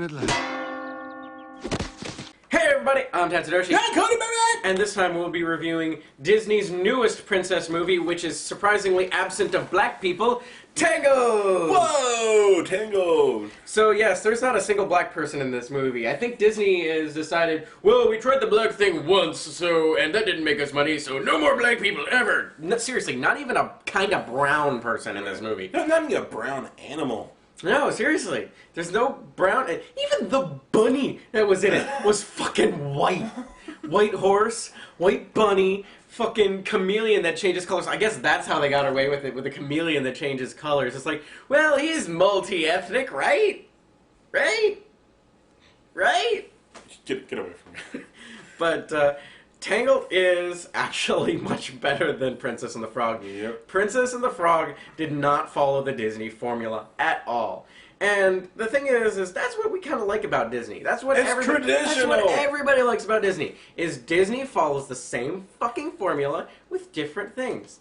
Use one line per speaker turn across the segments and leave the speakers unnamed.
alone at last.
Hey everybody, I'm Tatsudoshi.
Hey, Cody, baby!
And this time we'll be reviewing Disney's newest princess movie, which is surprisingly absent of black people, Tangled!
Whoa, Tangled!
So yes, there's not a single black person in this movie. I think Disney has decided, well, we tried the black thing once, and that didn't make us money, so no more black people ever! No, seriously, not even a kind of brown person in this movie.
No, not even a brown animal.
No, seriously. There's no brown... Even the bunny that was in it was fucking white. White horse, white bunny, fucking chameleon that changes colors. I guess that's how they got away with it, with the chameleon that changes colors. It's like, well, he's multi-ethnic, right? Right? Right?
Get away from me.
But, Tangled is actually much better than Princess and the Frog.
Yep.
Princess and the Frog did not follow the Disney formula at all. And the thing is that's what we kind of like about Disney. That's what
traditional.
That's what everybody likes about Disney. Is Disney follows the same fucking formula with different things.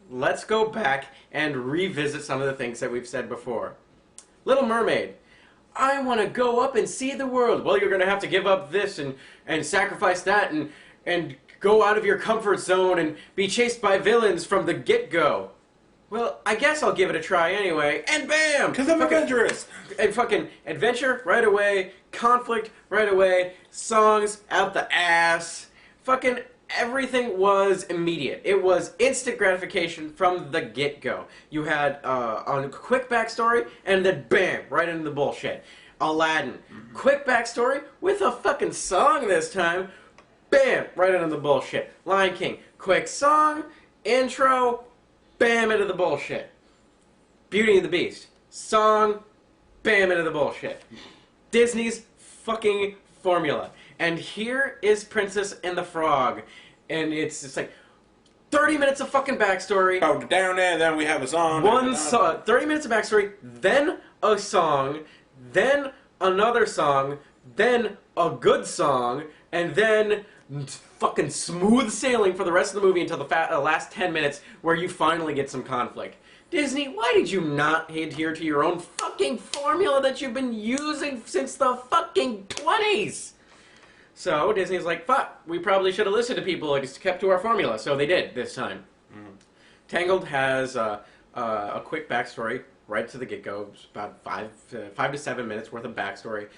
Let's go back and revisit some of the things that we've said before. Little Mermaid. I want to go up and see the world. Well, you're going to have to give up this and sacrifice that and go out of your comfort zone and be chased by villains from the get-go. Well, I guess I'll give it a try anyway, and bam!
Because I'm adventurous!
And fucking adventure right away, conflict right away, songs out the ass. Fucking everything was immediate. It was instant gratification from the get-go. You had a quick backstory, and then bam, right into the bullshit. Aladdin. Quick backstory with a fucking song this time. Bam, right into the bullshit. Lion King. Quick song, intro, bam, into the bullshit. Beauty and the Beast. Song, bam, into the bullshit. Disney's fucking formula. And here is Princess and the Frog. And it's just like 30 minutes of fucking backstory.
Oh, down there, then we have a song.
One song. 30 minutes of backstory, then a song, then another song, then a good song, and then fucking smooth sailing for the rest of the movie until the last 10 minutes where you finally get some conflict. Disney, why did you not adhere to your own fucking formula that you've been using since the fucking 20s? So Disney's like, fuck, we probably should have listened to people and just kept to our formula. So they did this time. Tangled has a quick backstory right to the get-go. It's about 5 to 7 minutes worth of backstory.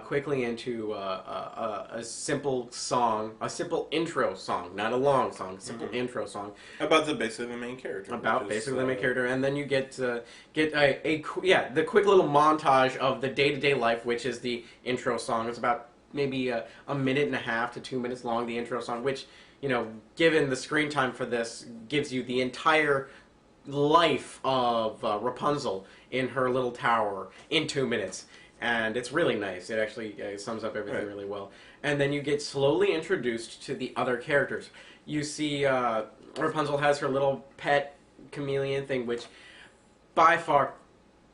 Quickly into a simple song, a simple intro song, not a long song, simple intro song.
About basically the main character.
About basically the main character, and then you get the quick little montage of the day-to-day life, which is the intro song. It's about maybe a minute and a half to 2 minutes long, the intro song, which, you know, given the screen time for this, gives you the entire life of Rapunzel in her little tower in 2 minutes. And it's really nice. It actually sums up everything really well. And then you get slowly introduced to the other characters. You see Rapunzel has her little pet chameleon thing, which by far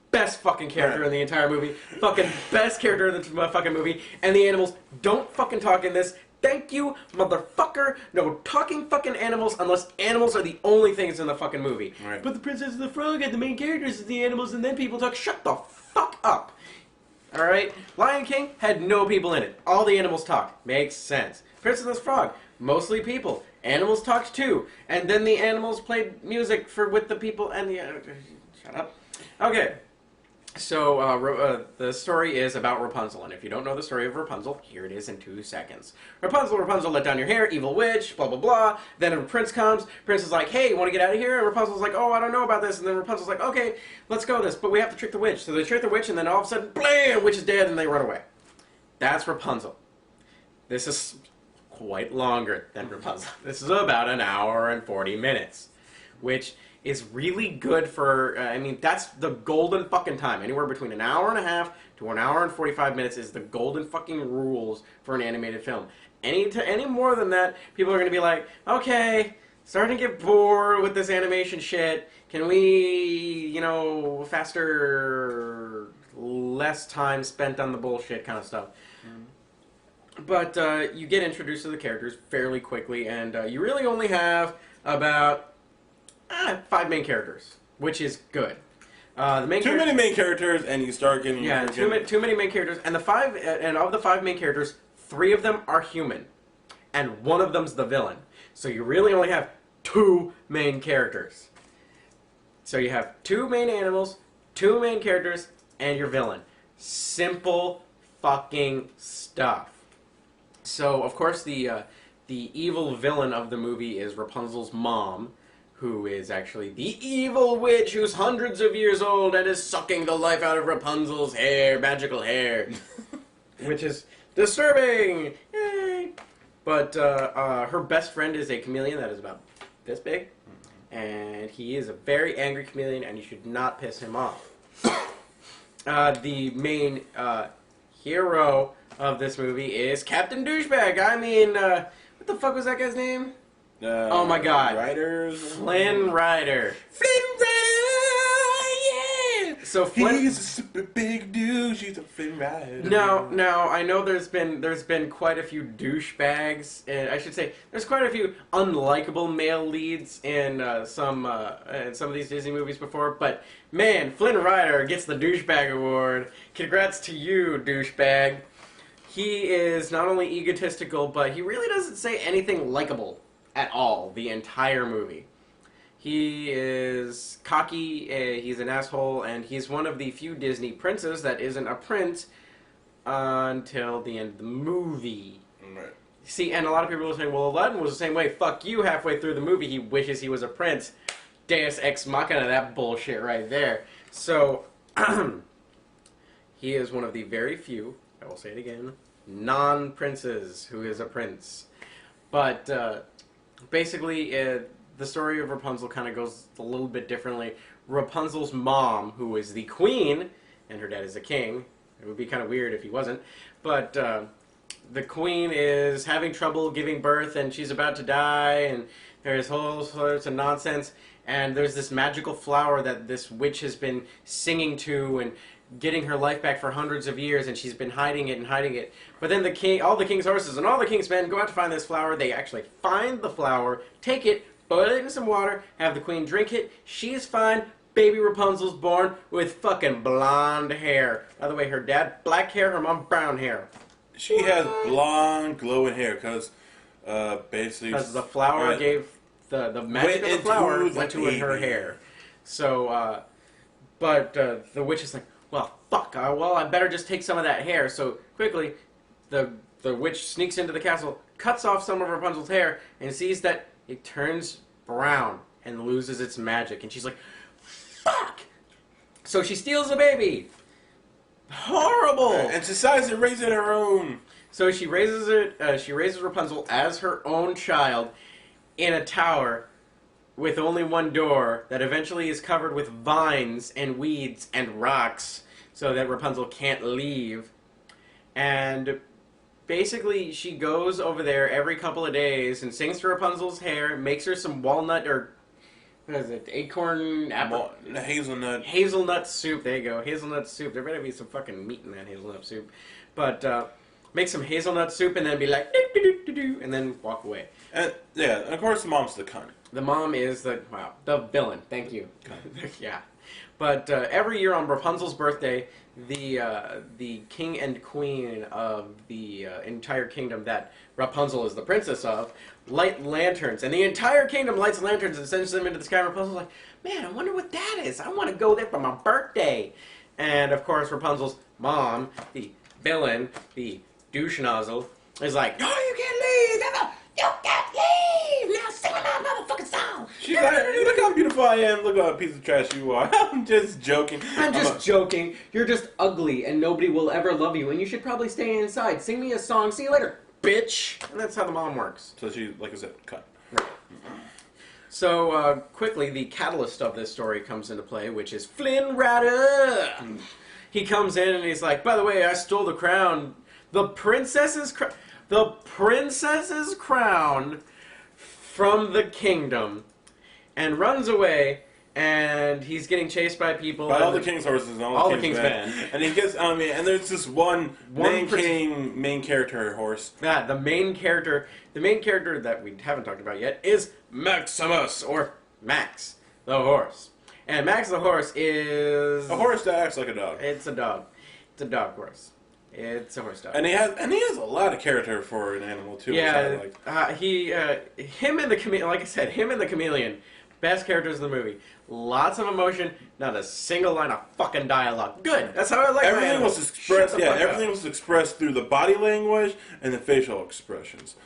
best fucking character in the entire movie. Fucking best character in the fucking movie. And the animals don't fucking talk in this. Thank you, motherfucker. No talking fucking animals unless animals are the only things in the fucking movie.
Right.
But the Princess and the Frog and the main characters are the animals and then people talk. Shut the fuck up. Alright? Lion King had no people in it. All the animals talked. Makes sense. Princess and the Frog, mostly people. Animals talked too. And then the animals played music with the people and the... shut up. Okay. So, the story is about Rapunzel, and if you don't know the story of Rapunzel, here it is in 2 seconds. Rapunzel, let down your hair, evil witch, blah, blah, blah. Then a prince comes, prince is like, hey, you want to get out of here? And Rapunzel's like, oh, I don't know about this. And then Rapunzel's like, okay, let's go this, but we have to trick the witch. So they trick the witch, and then all of a sudden, blam, witch is dead, and they run away. That's Rapunzel. This is quite longer than Rapunzel. This is about an hour and 40 minutes, which is really good for, I mean, that's the golden fucking time. Anywhere between an hour and a half to an hour and 45 minutes is the golden fucking rules for an animated film. Any more than that, people are going to be like, okay, starting to get bored with this animation shit. Can we, you know, faster, less time spent on the bullshit kind of stuff. But you get introduced to the characters fairly quickly, and you really only have about 5 main characters, which is good. The main
Too many main characters, and you start getting
too many main characters, and of the 5 main characters, 3 of them are human, and 1 of them's the villain. So you really only have 2 main characters. So you have 2 main animals, 2 main characters, and your villain. Simple fucking stuff. So of course the evil villain of the movie is Rapunzel's mom, who is actually the evil witch who's hundreds of years old and is sucking the life out of Rapunzel's hair, magical hair, which is disturbing. Yay! But her best friend is a chameleon that is about this big, and he is a very angry chameleon, and you should not piss him off. The main hero of this movie is Captain Douchebag. I mean, what the fuck was that guy's name? Oh my god. Flynn Rider.
Flynn Rider, yeah!
So Flynn...
He's a super big douche, he's a Flynn Rider.
Now, I know there's been quite a few douchebags, and I should say, there's quite a few unlikable male leads in some of these Disney movies before, but man, Flynn Rider gets the douchebag award. Congrats to you, douchebag. He is not only egotistical, but he really doesn't say anything likable at all the entire movie. He is cocky, he's an asshole, and he's one of the few Disney princes that isn't a prince until the end of the movie.
Right.
See, and a lot of people are saying, well, Aladdin was the same way. Fuck you, halfway through the movie he wishes he was a prince. Deus Ex Machina, that bullshit right there. So, he is one of the very few, I will say it again, non-princes who is a prince. But, basically, the story of Rapunzel kind of goes a little bit differently. Rapunzel's mom, who is the queen, and her dad is the king. It would be kind of weird if he wasn't. But the queen is having trouble giving birth, and she's about to die, and there's whole sorts of nonsense. And there's this magical flower that this witch has been singing to and getting her life back for hundreds of years, and she's been hiding it and hiding it. But then the king, all the king's horses and all the king's men go out to find this flower. They actually find the flower, take it, boil it in some water, have the queen drink it. She is fine. Baby Rapunzel's born with fucking blonde hair. By the way, her dad black hair, her mom brown hair.
She has blonde, glowing hair because basically
because the flower gave the magic of the flower went to her hair. So, but the witch is like, well, fuck. Well, I better just take some of that hair. So quickly, the witch sneaks into the castle, cuts off some of Rapunzel's hair, and sees that it turns brown and loses its magic. And she's like, fuck! So she steals the baby. Horrible.
And decides to raise it her own.
So she raises it. She raises Rapunzel as her own child in a tower with only one door that eventually is covered with vines and weeds and rocks so that Rapunzel can't leave. And basically she goes over there every couple of days and sings to Rapunzel's hair, makes her some walnut or what is it, acorn apple?
Hazelnut.
Hazelnut soup, there you go, hazelnut soup. There better be some fucking meat in that hazelnut soup. But make some hazelnut soup and then be like, do, and then walk away.
And, yeah, and of course the mom's the cunt.
The mom is the villain. Thank you. Yeah, but every year on Rapunzel's birthday, the king and queen of the entire kingdom that Rapunzel is the princess of light lanterns, and the entire kingdom lights lanterns and sends them into the sky. And Rapunzel's like, man, I wonder what that is. I want to go there for my birthday. And of course, Rapunzel's mom, the villain, the douche nozzle, is like, no, you can't leave. You can't leave! Now sing my motherfucking song!
She's like, look how beautiful I am, look what a piece of trash you are. I'm just joking.
I'm just joking. You're just ugly and nobody will ever love you and you should probably stay inside. Sing me a song. See you later, bitch! And that's how the mom works.
So she, like I said, cut.
Right. So, quickly, the catalyst of this story comes into play, which is Flynn Rider! He comes in and he's like, by the way, I stole the crown. The princess's crown from the kingdom, and runs away, and he's getting chased by people.
By all the king's horses and all the king's men. And he gets, and there's this one main character horse.
Yeah, the main character that we haven't talked about yet is Maximus, or Max, the horse. And Max the horse is
a horse that acts like a dog.
It's a dog. It's a dog horse. It's a horse dog.
And he has a lot of character for an animal too.
Yeah, him and the chameleon. Like I said, him and the chameleon, best characters in the movie. Lots of emotion, not a single line of fucking dialogue. Good. That's how I like
everything
my
was expressed. Yeah, everything was expressed through the body language and the facial expressions.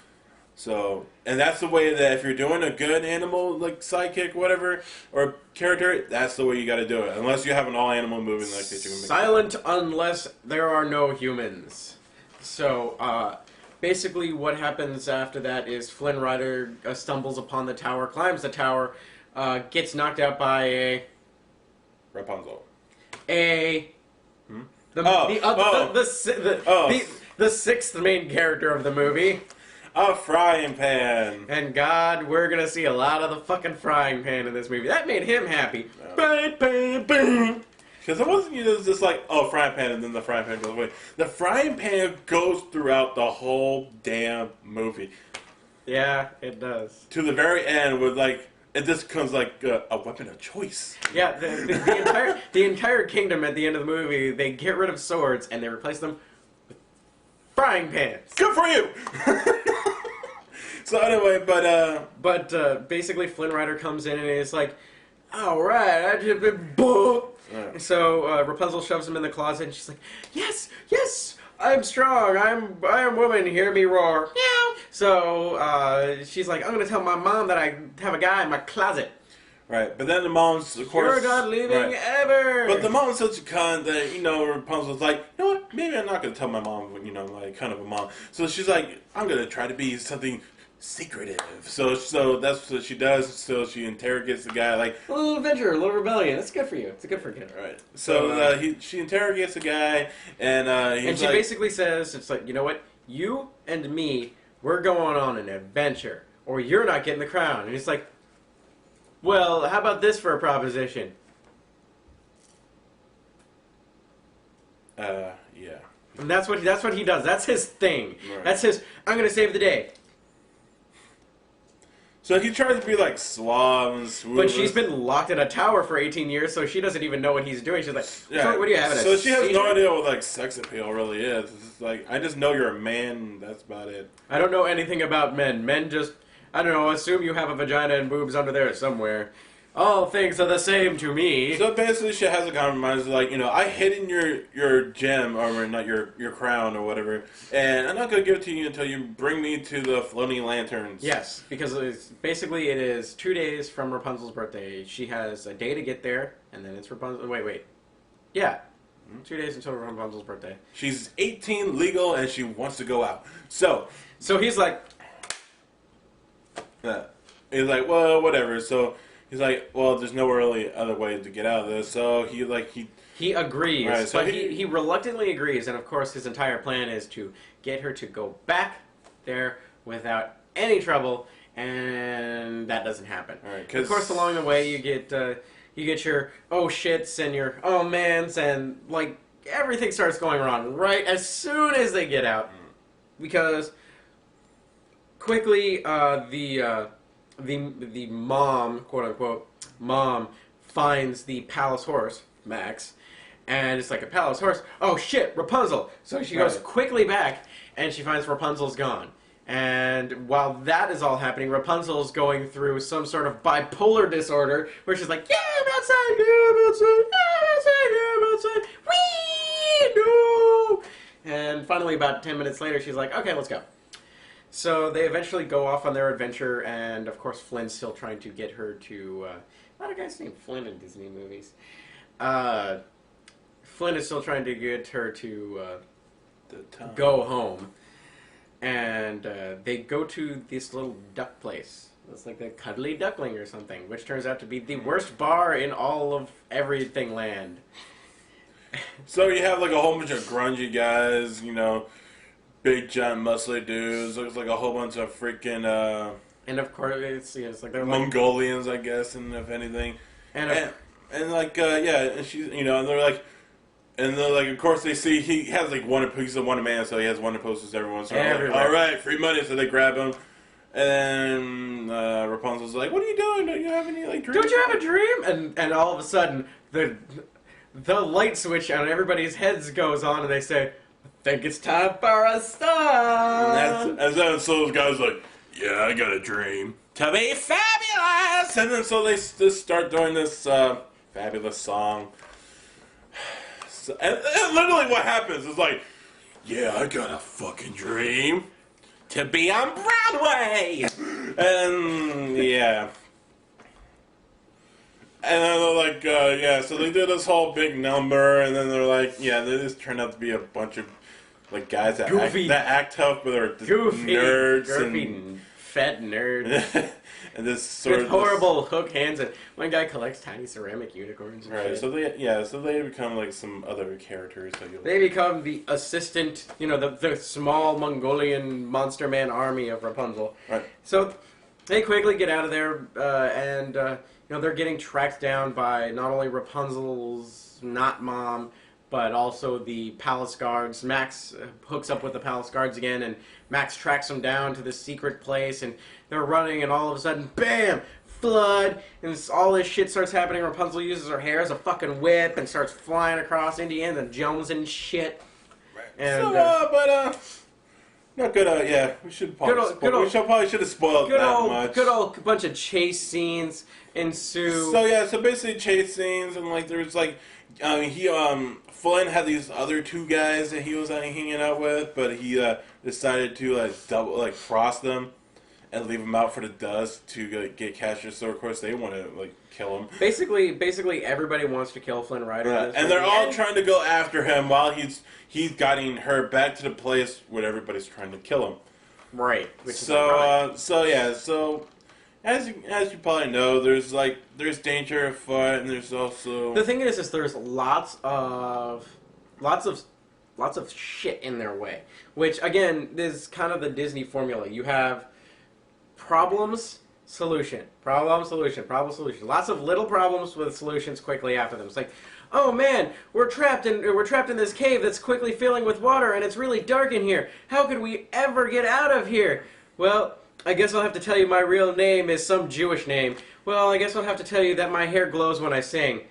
So, and that's the way that if you're doing a good animal, like sidekick, whatever, or character, that's the way you got to do it. Unless you have an all-animal movie like that, you can make
silent unless there are no humans. So, basically, what happens after that is Flynn Rider stumbles upon the tower, climbs the tower, gets knocked out by a
Rapunzel.
The sixth main character of the movie.
A frying pan.
And God, we're gonna see a lot of the fucking frying pan in this movie. That made him happy.
Because it wasn't just like, oh, frying pan, and then the frying pan goes away. The frying pan goes throughout the whole damn movie.
Yeah, it does.
To the very end, with like, it just becomes like a weapon of choice.
Yeah, the entire kingdom at the end of the movie, they get rid of swords and they replace them with frying pans.
Good for you. So anyway,
but basically Flynn Rider comes in and is like, all right, I just been booked.
Yeah.
So Rapunzel shoves him in the closet and she's like, yes, I'm strong. I am woman. Hear me roar. Meow. So she's like, I'm gonna tell my mom that I have a guy in my closet.
Right, but then the mom's, of course...
You're not leaving ever!
But the mom's such a cunt that, Rapunzel's like, you know what, maybe I'm not going to tell my mom, like, kind of a mom. So she's like, I'm going to try to be something secretive. So that's what she does. So she interrogates the guy, like...
A little adventure, a little rebellion. It's good for you. It's good for a kid.
Right. So she interrogates the guy, and
and she basically says, it's like, you know what, you and me, we're going on an adventure, or you're not getting the crown. And he's like... Well, how about this for a proposition?
Yeah.
And that's what he does. That's his thing.
Right.
That's his, I'm going to save the day.
So he tries to be like suave and smooth.
But she's been locked in a tower for 18 years, so she doesn't even know what he's doing. She's like, yeah. What do you have?
So she has no idea what like sex appeal really is. It's just like, I just know you're a man. That's about it.
I don't know anything about men. Men just... I don't know, assume you have a vagina and boobs under there somewhere. All things are the same to me.
So basically she has a compromise, like, I hid in your gem, or not your crown or whatever, and I'm not going to give it to you until you bring me to the floating lanterns.
Yes, because it is 2 days from Rapunzel's birthday. She has a day to get there, and then it's Rapunzel... Wait. Yeah. 2 days until Rapunzel's birthday.
She's 18, legal, and she wants to go out. So
he's like...
He's like, well, whatever. So he's like, well, there's no really other way to get out of this. So he
agrees,
right, so
but he reluctantly agrees, and of course his entire plan is to get her to go back there without any trouble, and that doesn't happen.
Right,
of course, along the way you get your oh shits and your oh mans, and like everything starts going wrong right as soon as they get out, because. Quickly, the mom, quote unquote, mom finds the palace horse, Max, and it's like a palace horse. Oh shit, Rapunzel! So she goes quickly back, and she finds Rapunzel's gone. And while that is all happening, Rapunzel's going through some sort of bipolar disorder, where she's like, yeah, I'm outside, yeah, I'm outside, yeah, I'm outside, yeah, I'm outside, wee, no! And finally, about 10 minutes later, she's like, okay, let's go. So they eventually go off on their adventure, and of course Flynn's still trying to get her to... a lot of guys named Flynn in Disney movies. Flynn is still trying to get her to go home. And they go to this little duck place. It's like the Cuddly Duckling or something, which turns out to be the worst bar in all of everything land.
So you have like a whole bunch of grungy guys, big, giant, muscly dudes. Looks like a whole bunch of freaking...
and of course, it's like they're
Mongolians, I guess, and if anything. And she's, and they're like... And then, of course, they see he has, he's a one man, so he has one posters everyone. So, all right, free money, so they grab him. And then Rapunzel's like, "What are you doing? Don't you have any like dreams?
Don't you have a dream?" And all of a sudden the light switch on everybody's heads goes on, and they say, "I think it's time for a star."
And then so those guys like, "Yeah, I got a dream to be fabulous." And then so they just start doing this fabulous song. So, and literally what happens is like, "Yeah, I got a fucking dream to be on Broadway." And yeah. And then they're like, yeah, so they do this whole big number, and then they're like, yeah, they just turn out to be a bunch of like guys that act tough, but they're just nerds
and fat nerds.
And this sort
with horrible hook hands, and one guy collects tiny ceramic unicorns. And
right.
shit.
So they become like some other characters.
They become the assistant, the small Mongolian monster man army of Rapunzel.
Right.
So they quickly get out of there, and they're getting tracked down by not only Rapunzel's not mom, but also the palace guards. Max hooks up with the palace guards again, and Max tracks them down to this secret place, and they're running, and all of a sudden, bam! Flood, and all this shit starts happening. Rapunzel uses her hair as a fucking whip and starts flying across Indiana and Jones and shit.
Right.
And,
not good. Yeah, we should probably should have spoiled that much.
Good old bunch of chase scenes ensue.
So basically chase scenes, and like there's like, Flynn had these other two guys that he was hanging out with, but he decided to cross them and leave them out for the dust to get captured. So of course they want to kill him.
Basically everybody wants to kill Flynn Rider.
Right. And they're all trying to go after him while he's guiding her back to the place where everybody's trying to kill him.
Right.
So as you probably know, there's danger afoot, and there's also
the thing is there's lots of shit in their way, which again is kind of the Disney formula. You have problems, solution, problem, solution, problem, solution. Lots of little problems with solutions quickly after them. It's like, oh man, we're trapped in this cave that's quickly filling with water, and it's really dark in here. How could we ever get out of here? Well, I guess I'll have to tell you my real name is some Jewish name. Well, I guess I'll have to tell you that my hair glows when I sing.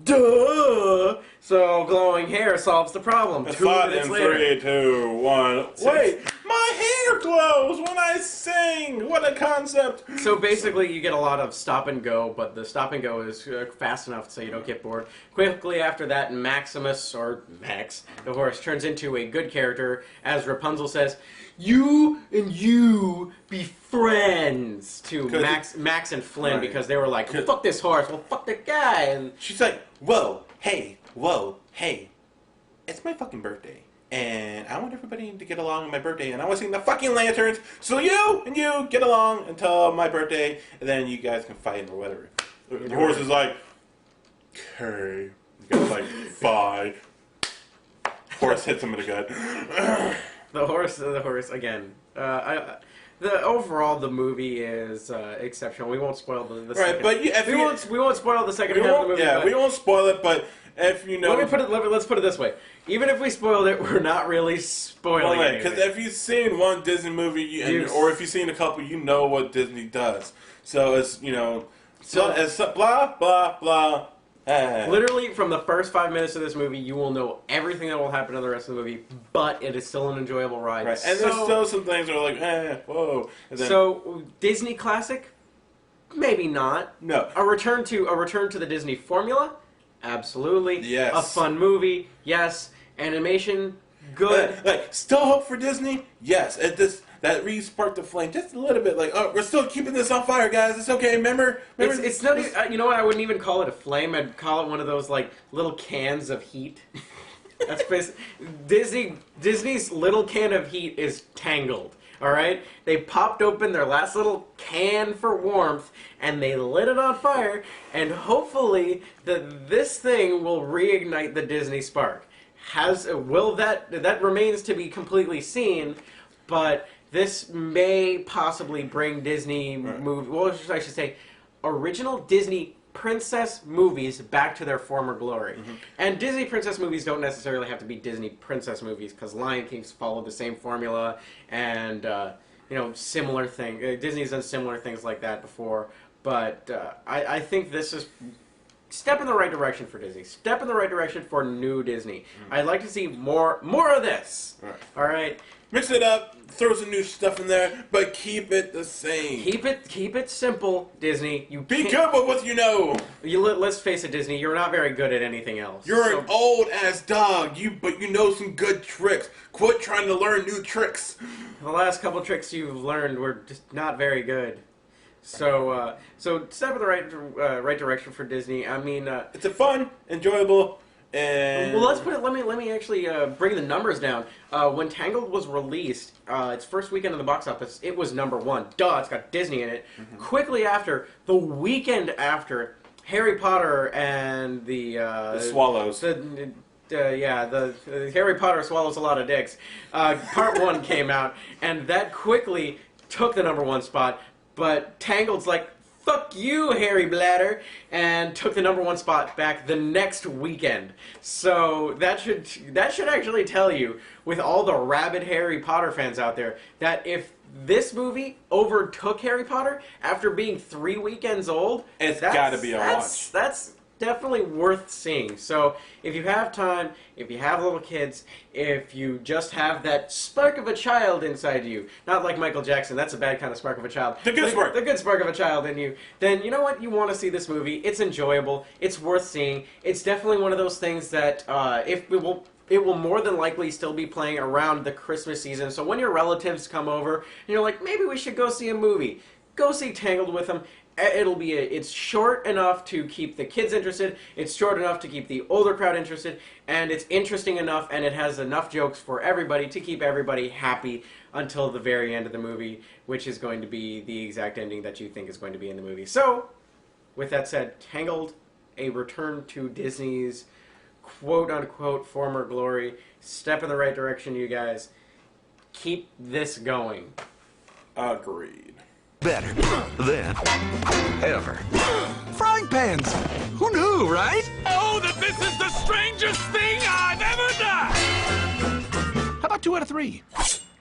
Duh! So glowing hair solves the problem. 2 minutes later.
3, 2, 1. Wait, my hair glows when I sing. What a concept!
So basically, you get a lot of stop and go, but the stop and go is fast enough so you don't get bored. Quickly after that, Maximus, or Max, the horse, turns into a good character as Rapunzel says, "You and you be friends," to Max and Flynn, right, because they were like, "Fuck this horse, well fuck that guy," and
she's like, whoa, hey, it's my fucking birthday, and I want everybody to get along on my birthday, and I want to sing the fucking lanterns, so you and you get along until my birthday, and then you guys can fight or whatever. The horse is like, okay. The guy's like, bye. Horse hits him in the gut.
The horse again. The movie is exceptional. We won't spoil the second.
Right, but
we won't spoil the second half of the movie.
Yeah, we won't spoil it. But if you know,
let's put it this way: even if we spoiled it, we're not really spoiling it.
Because if you've seen one Disney movie, or if you've seen a couple, you know what Disney does. So it's it's blah blah blah.
Literally, from the first 5 minutes of this movie, you will know everything that will happen in the rest of the movie, but it is still an enjoyable ride.
Right. And there's still some things that are like, whoa. And then,
so, Disney classic? Maybe not.
No.
A return to the Disney formula? Absolutely.
Yes.
A fun movie? Yes. Animation? Good.
Still hope for Disney? Yes. That re-sparked the flame just a little bit. We're still keeping this on fire, guys. It's okay. Remember?
It's not even, you know what? I wouldn't even call it a flame. I'd call it one of those, little cans of heat. That's basically... Disney's little can of heat is Tangled. Alright? They popped open their last little can for warmth, and they lit it on fire, and hopefully this thing will reignite the Disney spark. That remains to be completely seen, but this may possibly bring Disney I should say, original Disney princess movies back to their former glory. Mm-hmm. And Disney princess movies don't necessarily have to be Disney princess movies, because Lion King's followed the same formula, and similar thing. Disney's done similar things like that before, but I think this is step in the right direction for Disney. Step in the right direction for new Disney. I'd like to see more of this. All right.
Mix it up, throw some new stuff in there, but keep it the same.
Keep it simple, Disney.
Be good with what you know.
Let's face it, Disney. You're not very good at anything else.
You're an old ass dog. But you know some good tricks. Quit trying to learn new tricks.
The last couple tricks you've learned were just not very good. So step in the right direction for Disney. I mean,
it's a fun, enjoyable. And
well, let's put it. Let me actually bring the numbers down. When Tangled was released, its first weekend in the box office, it was #1. Duh, it's got Disney in it. Quickly after, the weekend after, Harry Potter and the
Swallows.
The Harry Potter Swallows a Lot of Dicks. Part 1 came out, and that quickly took the #1 spot. But Tangled's like, fuck you, Harry Bladder, and took the #1 spot back the next weekend. So that should actually tell you, with all the rabid Harry Potter fans out there, that if this movie overtook Harry Potter after being 3 weekends old,
it's got to be a watch.
That's definitely worth seeing. So if you have time, if you have little kids, if you just have that spark of a child inside you, not like Michael Jackson, that's a bad kind of spark of a child.
The good
spark of a child in you, then you know what? You want to see this movie. It's enjoyable. It's worth seeing. It's definitely one of those things that it will more than likely still be playing around the Christmas season. So when your relatives come over and you're like, maybe we should go see a movie, go see Tangled with them. It's short enough to keep the kids interested, it's short enough to keep the older crowd interested, and it's interesting enough, and it has enough jokes for everybody to keep everybody happy until the very end of the movie, which is going to be the exact ending that you think is going to be in the movie. So, with that said, Tangled, a return to Disney's quote-unquote former glory. Step in the right direction, you guys. Keep this going.
Agreed.
Better than ever. Frying pans! Who knew, right?
Oh, that this is the strangest thing I've ever done!
How about 2 out of 3?